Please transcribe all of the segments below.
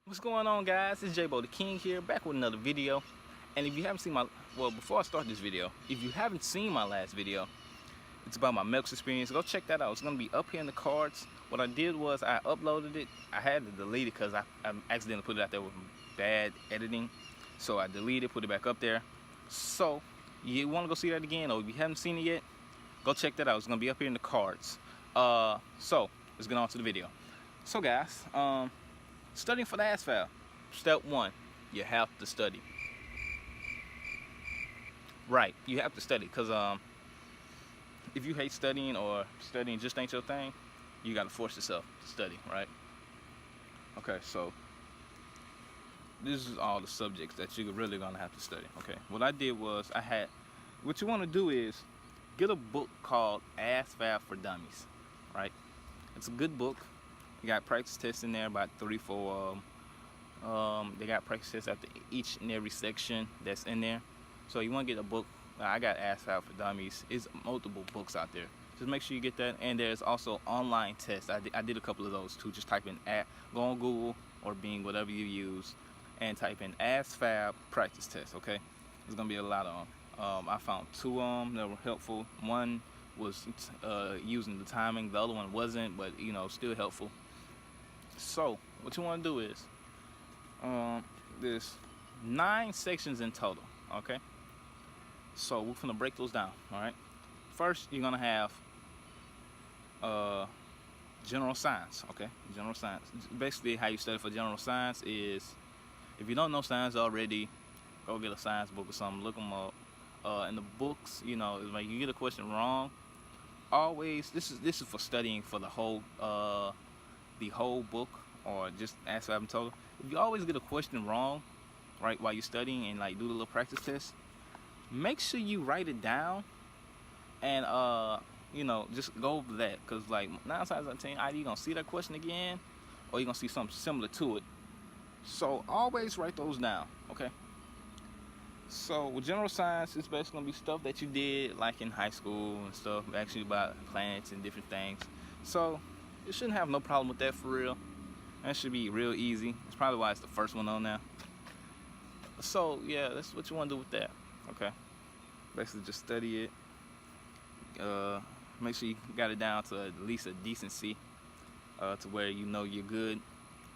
What's going on, guys? It's J-Bo the King here, back with another video. And if you haven't seen before I start this video, if you haven't seen my last video, it's about my Melks experience. Go check that out. It's gonna be up here in the cards. What I did was I uploaded it. I had to delete it because I accidentally put it out there with bad editing. So I deleted it, put it back up there. So you want to go see that again, or if you haven't seen it yet, go check that out. It's gonna be up here in the cards. So let's get on to the video. So guys, studying for the ASVAB. Step 1, you have to study. Right, you have to study, because if you hate studying, or studying just ain't your thing, you got to force yourself to study, right? Okay, so this is all the subjects that you're really gonna have to study. Okay, what I did was what you want to do is get a book called ASVAB for Dummies, right? It's a good book. You got practice tests in there, about 3-4 they got practice tests after each and every section that's in there. So you want to get a book. I got ASVAB for Dummies. It's multiple books out there. Just make sure you get that. And there's also online tests. I did a couple of those too. Just type in go on Google or Bing, whatever you use, and type in ASVAB practice test. Okay, there's gonna be a lot of them. I found 2 of them that were helpful. One was using the timing. The other one wasn't, but still helpful. So what you want to do is there's 9 sections in total. Okay, so we're gonna break those down. All right, first you're gonna have general science. Okay, general science. Basically, how you study for general science is, if you don't know science already, go get a science book or something, look them up. In the books, like you get a question wrong, always this is for studying for the whole book, or just ask what I'm told. If you always get a question wrong, right, while you're studying and like do the little practice test, make sure you write it down and just go over that, because like 9 times out of 10, either you're gonna see that question again or you're gonna see something similar to it. So always write those down. Okay, so with general science, it's basically gonna be stuff that you did like in high school and stuff, actually about planets and different things. So you shouldn't have no problem with that, for real. That should be real easy. It's probably why it's the first one on there. So yeah, that's what you want to do with that. Okay, basically just study it. Make sure you got it down to at least a decency, to where you're good,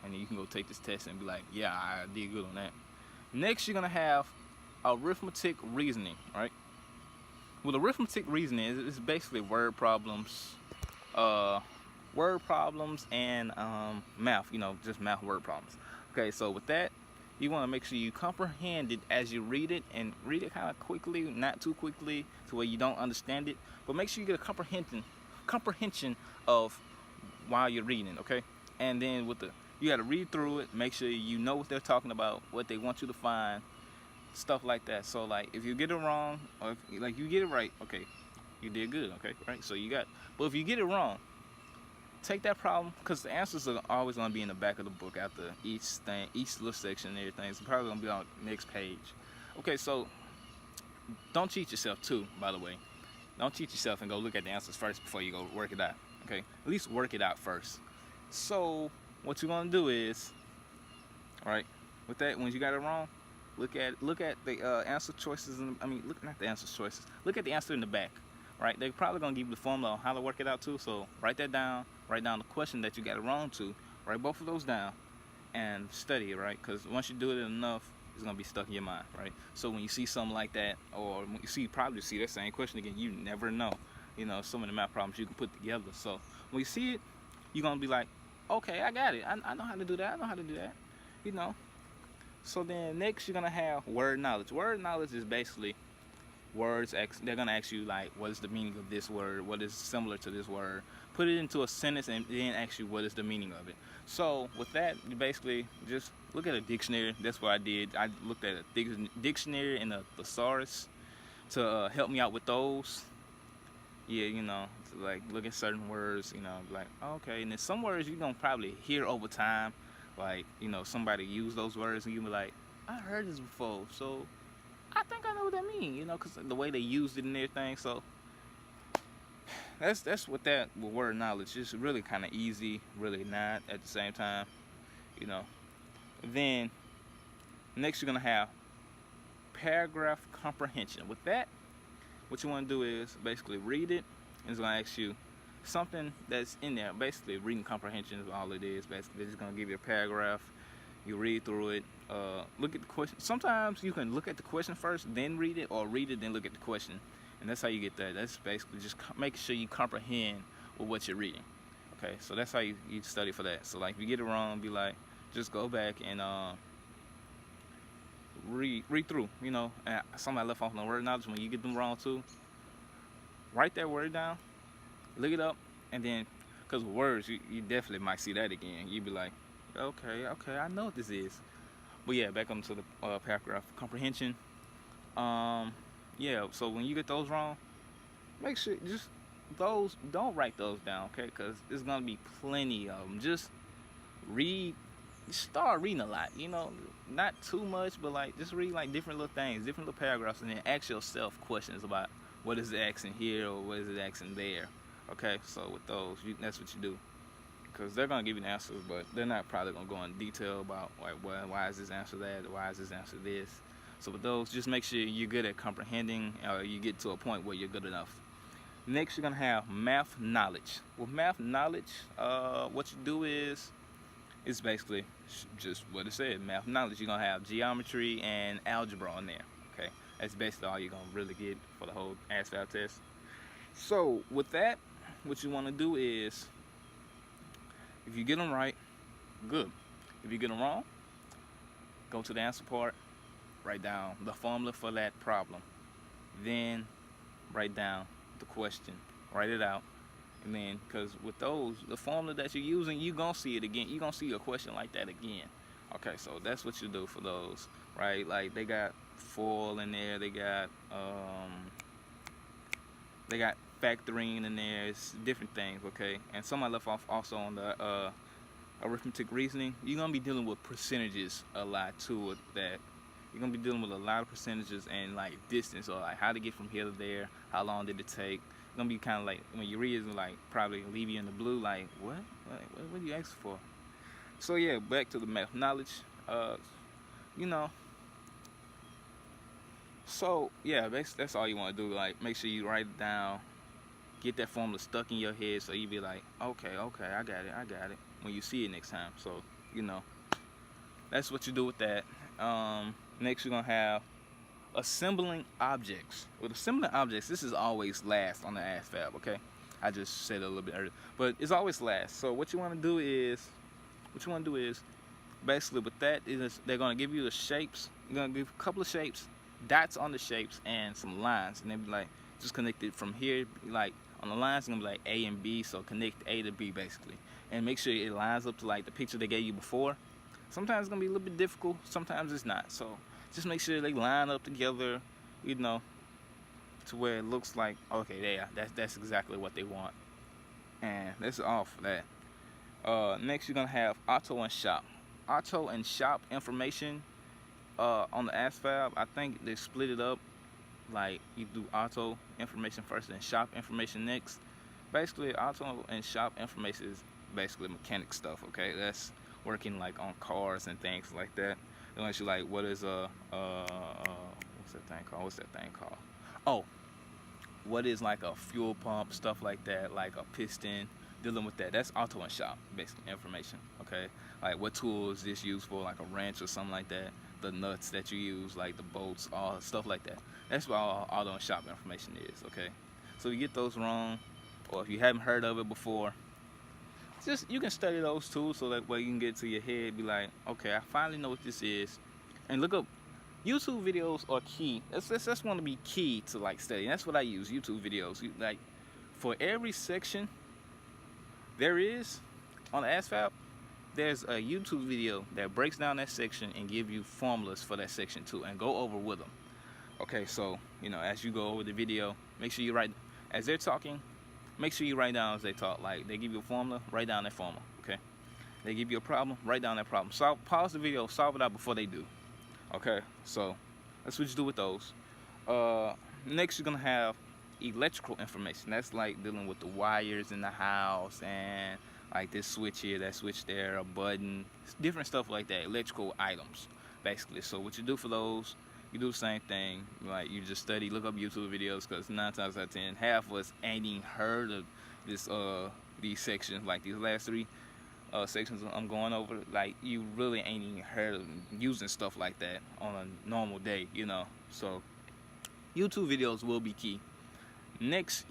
and then you can go take this test and be like, yeah, I did good on that. Next, you're gonna have arithmetic reasoning, right? Well, arithmetic reasoning is basically word problems, and math. Just math word problems. Okay, so with that, you want to make sure you comprehend it as you read it, and read it kind of quickly, not too quickly to where you don't understand it, but make sure you get a comprehension of while you're reading. Okay, and then you got to read through it, make sure you know what they're talking about, what they want you to find, stuff like that. So like if you get it wrong, or if you get it right, okay, you did good. Okay, right? So but if you get it wrong, take that problem, because the answers are always going to be in the back of the book after each little section and everything. It's probably going to be on the next page. Okay, so don't cheat yourself too, by the way. Don't cheat yourself and go look at the answers first before you go work it out. Okay, at least work it out first. So what you're going to do is, all right, with that, when you got it wrong, look at the answer choices, not the answer choices, look at the answer in the back. Right, they're probably gonna give you the formula on how to work it out too. So write that down. Write down the question that you got it wrong to. Write both of those down and study it, right? Because once you do it enough, it's gonna be stuck in your mind, right? So when you see something like that, or when you probably see that same question again, you never know. So many math problems you can put together. So when you see it, you're gonna be like, okay, I got it. I know how to do that. I know how to do that. So then next, you're gonna have word knowledge. Word knowledge is basically words. They're gonna ask you like, what is the meaning of this word? What is similar to this word? Put it into a sentence and then ask you what is the meaning of it. So with that, you basically just look at a dictionary. That's what I did. I looked at a dictionary and a thesaurus to help me out with those. Yeah, to like look at certain words. Like, okay. And then some words you're gonna probably hear over time. Like, somebody use those words and you be like, I heard this before. So I think I know what that means, because the way they used it and everything. So that's what that with word knowledge. It's really kind of easy, really not at the same time, Then next you're gonna have paragraph comprehension. With that, what you want to do is basically read it, and it's gonna ask you something that's in there. Basically, reading comprehension is all it is. Basically, it's gonna give you a paragraph. You read through it. Look at the question. Sometimes you can look at the question first, then read it, or read it, then look at the question, and that's how you get that. That's basically just making sure you comprehend with what you're reading. Okay, so that's how you study for that. So like, if you get it wrong, be like, just go back and read through. You know, and somebody left off on the word knowledge. When you get them wrong too, write that word down, look it up, and then, because words, you definitely might see that again. You'd be like, okay, I know what this is. But yeah, back onto the paragraph comprehension. Yeah, so when you get those wrong, make sure just those, don't write those down, okay? Because there's gonna be plenty of them. Just start reading a lot. You know, not too much, but like just read like different little things, different little paragraphs, and then ask yourself questions about what is it asking here or what is it asking there. Okay, so with those, that's what you do. Because they're going to give you the answers, but they're not probably going to go in detail about like, why is this answer that, why is this answer this. So with those, just make sure you're good at comprehending, or you get to a point where you're good enough. Next, you're going to have math knowledge. With math knowledge, what you do is, it's basically just what it said, math knowledge. You're going to have geometry and algebra in there. Okay, that's basically all you're going to really get for the whole ASVAB test. So with that, what you want to do is, if you get them right, good. If you get them wrong, go to the answer part, write down the formula for that problem. Then write down the question, write it out. And then, because with those, the formula that you're using, you're going to see it again. You're going to see a question like that again. Okay, so that's what you do for those, right? Like, they got FOIL in there, they got factoring in there, it's different things, okay? And somebody left off also on the arithmetic reasoning. You're going to be dealing with percentages a lot too with that. You're going to be dealing with a lot of percentages and like distance, or like how to get from here to there, how long did it take. It's going to be kind of like, when you read it, like probably leave you in the blue, like, what are you asking for? So yeah, back to the math knowledge. You know, so yeah, that's all you want to do. Like, make sure you write it down, get that formula stuck in your head, so you be like, okay, I got it when you see it next time. So, you know, that's what you do with that. Next, you're gonna have assembling objects. With assembling objects, this is always last on the ASVAB, okay? I just said it a little bit earlier, but it's always last. So what you want to do is, basically with that is, they're gonna give you the shapes. You're gonna give a couple of shapes, dots on the shapes, and some lines, and they be like, just connect it from here. Like on the lines, it's gonna be like A and B, so connect A to B basically, and make sure it lines up to like the picture they gave you before. Sometimes it's gonna be a little bit difficult, sometimes it's not. So just make sure they line up together, you know, to where it looks like, okay, yeah, that's exactly what they want. And that's all for that. Next, you're gonna have auto and shop. Auto and shop information on the ASVAB, I think they split it up. Like, you do auto information first and shop information next. Basically, auto and shop information is basically mechanic stuff, okay? That's working like on cars and things like that. They want you like, what is what's that thing called? Oh, what is like a fuel pump, stuff like that, like a piston, dealing with that. That's auto and shop, basically, information, okay? Like, what tool is this used for, like a wrench or something like that, the nuts that you use, like the bolts, all stuff like that. That's what all auto and shop information is, okay? So if you get those wrong, or if you haven't heard of it before, just, you can study those too, so that way you can get to your head, be like, okay, I finally know what this is. And look up, YouTube videos are key. That's want to be key to like studying. That's what I use, YouTube videos. Like, for every section there is on the ASVAB, there's a YouTube video that breaks down that section and give you formulas for that section too, and go over with them. Okay, so, you know, as you go over the video, make sure you write, as they're talking, make sure you write down as they talk. Like, they give you a formula, write down that formula, okay? They give you a problem, write down that problem. Pause the video, solve it out before they do. Okay, so that's what you do with those. Next, you're gonna have electrical information. That's like dealing with the wires in the house and like this switch here, that switch there, a button, different stuff like that, electrical items, basically. So what you do for those, you do the same thing. Like, you just study, look up YouTube videos, because 9 times out of 10, half of us ain't even heard of this these sections, like these last 3 sections I'm going over. Like, you really ain't even heard of using stuff like that on a normal day, you know. So YouTube videos will be key. Next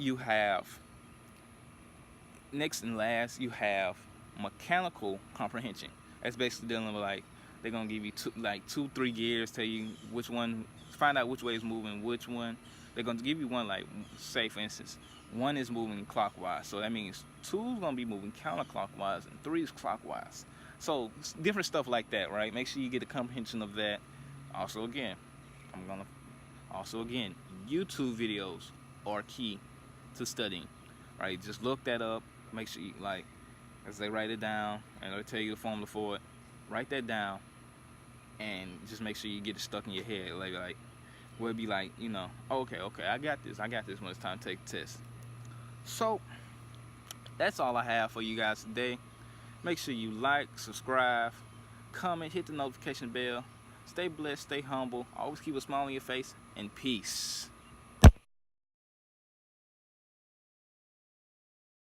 and last, you have mechanical comprehension. That's basically dealing with, like, they're gonna give you 2-3 gears, tell you which one, find out which way is moving, which one. They're gonna give you one, like, say for instance, 1 is moving clockwise, so that means 2 is gonna be moving counterclockwise and 3 is clockwise. So different stuff like that, right? Make sure you get a comprehension of that. Also, again, YouTube videos are key to studying, right? Just look that up. Make sure you, like, as they write it down, and they'll tell you the formula for it. Write that down, and just make sure you get it stuck in your head. Like we'll be like, you know, okay, I got this when it's time to take the test. So that's all I have for you guys today. Make sure you like, subscribe, comment, hit the notification bell. Stay blessed, stay humble, always keep a smile on your face, and peace.